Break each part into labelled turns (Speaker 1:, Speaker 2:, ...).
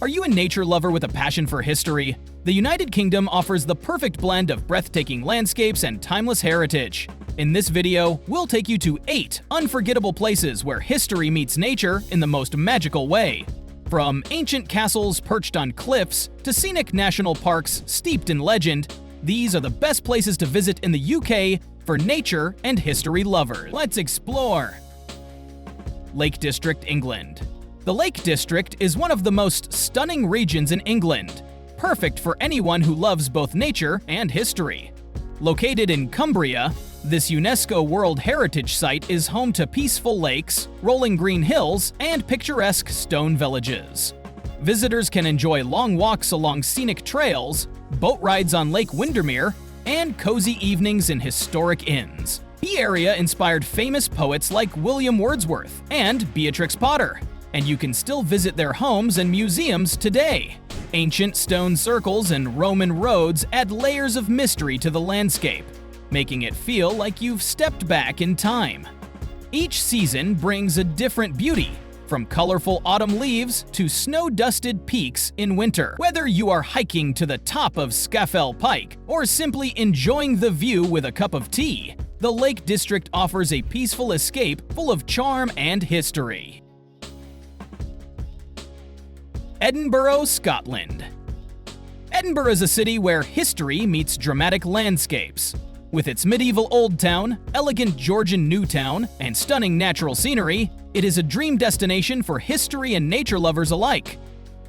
Speaker 1: Are you a nature lover with a passion for history? The United Kingdom offers the perfect blend of breathtaking landscapes and timeless heritage. In this video, we'll take you to 8 unforgettable places where history meets nature in the most magical way. From ancient castles perched on cliffs to scenic national parks steeped in legend, these are the best places to visit in the UK for nature and history lovers. Let's explore! Lake District, England. The Lake District is one of the most stunning regions in England, perfect for anyone who loves both nature and history. Located in Cumbria, this UNESCO World Heritage Site is home to peaceful lakes, rolling green hills, and picturesque stone villages. Visitors can enjoy long walks along scenic trails, boat rides on Lake Windermere, and cozy evenings in historic inns. The area inspired famous poets like William Wordsworth and Beatrix Potter, and you can still visit their homes and museums today. Ancient stone circles and Roman roads add layers of mystery to the landscape, making it feel like you've stepped back in time. Each season brings a different beauty, from colorful autumn leaves to snow-dusted peaks in winter. Whether you are hiking to the top of Scafell Pike or simply enjoying the view with a cup of tea, the Lake District offers a peaceful escape full of charm and history. Edinburgh, Scotland. Edinburgh is a city where history meets dramatic landscapes. With its medieval old town, elegant Georgian new town, and stunning natural scenery, it is a dream destination for history and nature lovers alike.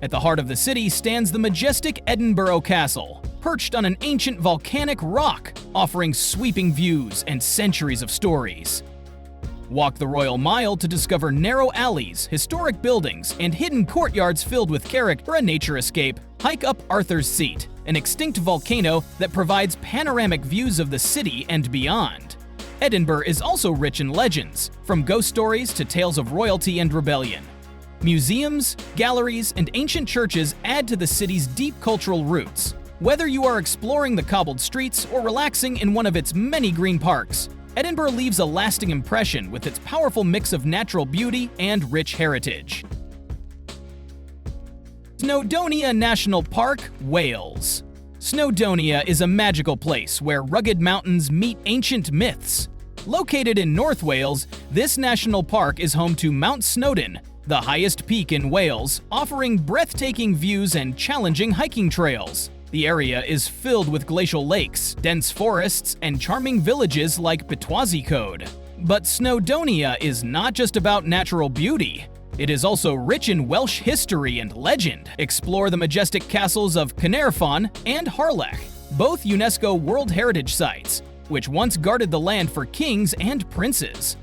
Speaker 1: At the heart of the city stands the majestic Edinburgh Castle, perched on an ancient volcanic rock, offering sweeping views and centuries of stories. Walk the Royal Mile to discover narrow alleys, historic buildings, and hidden courtyards filled with character. For a nature escape, hike up Arthur's Seat, an extinct volcano that provides panoramic views of the city and beyond. Edinburgh is also rich in legends, from ghost stories to tales of royalty and rebellion. Museums, galleries, and ancient churches add to the city's deep cultural roots. Whether you are exploring the cobbled streets or relaxing in one of its many green parks, Edinburgh leaves a lasting impression with its powerful mix of natural beauty and rich heritage. Snowdonia National Park, Wales. Snowdonia is a magical place where rugged mountains meet ancient myths. Located in North Wales, this national park is home to Mount Snowdon, the highest peak in Wales, offering breathtaking views and challenging hiking trails. The area is filled with glacial lakes, dense forests, and charming villages like Betwasicode. But Snowdonia is not just about natural beauty. It is also rich in Welsh history and legend. Explore the majestic castles of Caernarfon and Harlech, both UNESCO World Heritage Sites, which once guarded the land for kings and princes.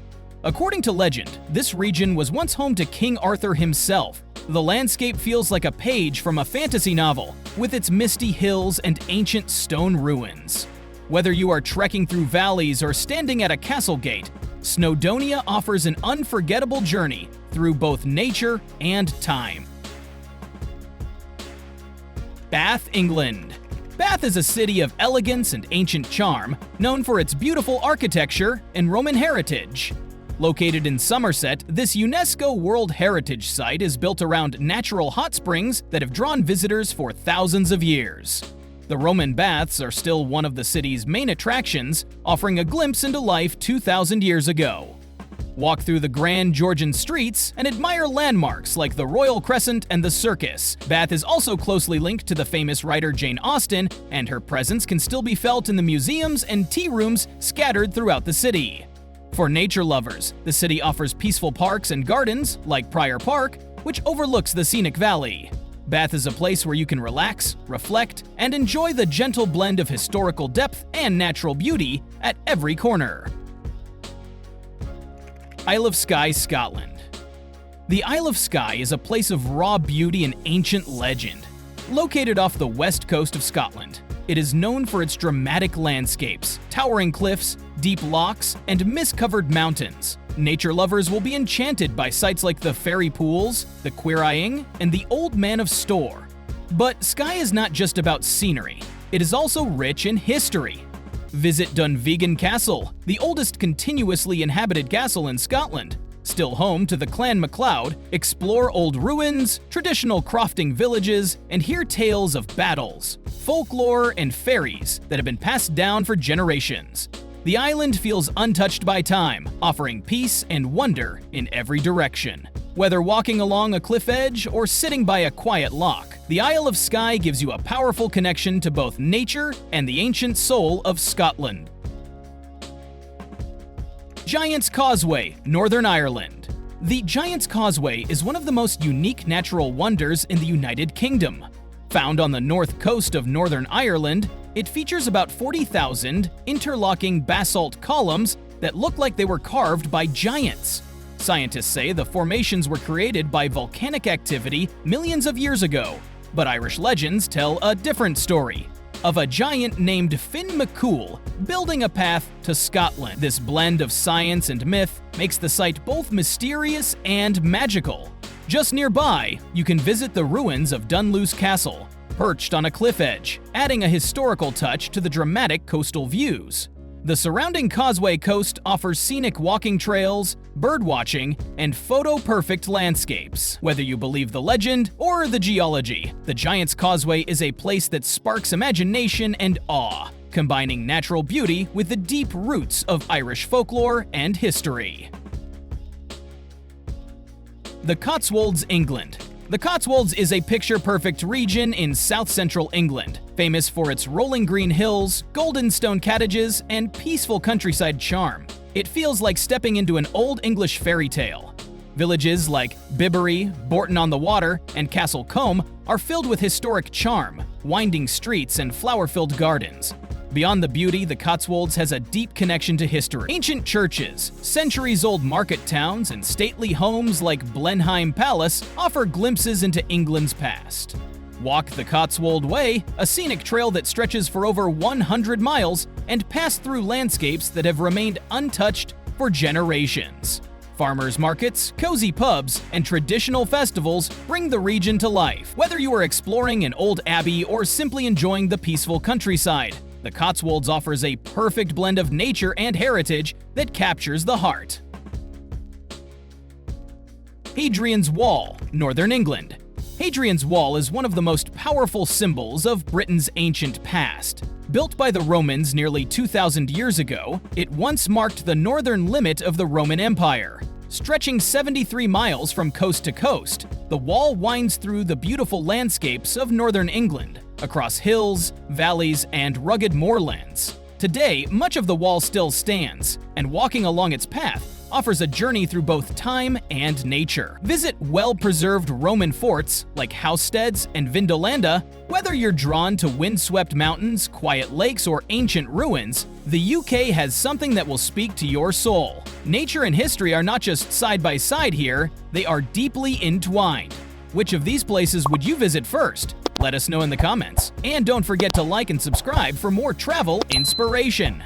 Speaker 1: According to legend, this region was once home to King Arthur himself. The landscape feels like a page from a fantasy novel, with its misty hills and ancient stone ruins. Whether you are trekking through valleys or standing at a castle gate, Snowdonia offers an unforgettable journey through both nature and time. Bath, England. Bath is a city of elegance and ancient charm, known for its beautiful architecture and Roman heritage. Located in Somerset, this UNESCO World Heritage Site is built around natural hot springs that have drawn visitors for thousands of years. The Roman baths are still one of the city's main attractions, offering a glimpse into life 2,000 years ago. Walk through the grand Georgian streets and admire landmarks like the Royal Crescent and the Circus. Bath is also closely linked to the famous writer Jane Austen, and her presence can still be felt in the museums and tea rooms scattered throughout the city. For nature lovers, the city offers peaceful parks and gardens, like Prior Park, which overlooks the scenic valley. Bath is a place where you can relax, reflect, and enjoy the gentle blend of historical depth and natural beauty at every corner. Isle of Skye, Scotland. The Isle of Skye is a place of raw beauty and ancient legend. Located off the west coast of Scotland, it is known for its dramatic landscapes, towering cliffs, deep lochs, and mist-covered mountains. Nature lovers will be enchanted by sights like the fairy pools, the Quiraying, and the Old Man of Storr. But Skye is not just about scenery, it is also rich in history. Visit Dunvegan Castle, the oldest continuously inhabited castle in Scotland. Still home to the Clan MacLeod, explore old ruins, traditional crofting villages, and hear tales of battles, folklore, and fairies that have been passed down for generations. The island feels untouched by time, offering peace and wonder in every direction. Whether walking along a cliff edge or sitting by a quiet loch, the Isle of Skye gives you a powerful connection to both nature and the ancient soul of Scotland. Giant's Causeway, Northern Ireland. The Giant's Causeway is one of the most unique natural wonders in the United Kingdom. Found on the north coast of Northern Ireland, it features about 40,000 interlocking basalt columns that look like they were carved by giants. Scientists say the formations were created by volcanic activity millions of years ago, but Irish legends tell a different story of a giant named Finn McCool building a path to Scotland. This blend of science and myth makes the site both mysterious and magical. Just nearby, you can visit the ruins of Dunluce Castle, perched on a cliff edge, adding a historical touch to the dramatic coastal views. The surrounding Causeway coast offers scenic walking trails, birdwatching, and photo-perfect landscapes. Whether you believe the legend or the geology, the Giant's Causeway is a place that sparks imagination and awe, combining natural beauty with the deep roots of Irish folklore and history. The Cotswolds, England. The Cotswolds is a picture-perfect region in south-central England, famous for its rolling green hills, golden stone cottages, and peaceful countryside charm. It feels like stepping into an old English fairy tale. Villages like Bibury, Bourton-on-the-Water, and Castle Combe are filled with historic charm, winding streets, and flower-filled gardens. Beyond the beauty, the Cotswolds has a deep connection to history. Ancient churches, centuries-old market towns, and stately homes like Blenheim Palace offer glimpses into England's past. Walk the Cotswold Way, a scenic trail that stretches for over 100 miles and pass through landscapes that have remained untouched for generations. Farmers markets, cozy pubs, and traditional festivals bring the region to life. Whether you are exploring an old abbey or simply enjoying the peaceful countryside, the Cotswolds offers a perfect blend of nature and heritage that captures the heart. Hadrian's Wall, Northern England. Hadrian's Wall is one of the most powerful symbols of Britain's ancient past. Built by the Romans nearly 2,000 years ago, it once marked the northern limit of the Roman Empire. Stretching 73 miles from coast to coast, the wall winds through the beautiful landscapes of northern England, across hills, valleys, and rugged moorlands. Today, much of the wall still stands, and walking along its path offers a journey through both time and nature. Visit well-preserved Roman forts like Housesteads and Vindolanda. Whether you're drawn to windswept mountains, quiet lakes, or ancient ruins, the UK has something that will speak to your soul. Nature and history are not just side by side here, they are deeply entwined. Which of these places would you visit first? Let us know in the comments. And don't forget to like and subscribe for more travel inspiration.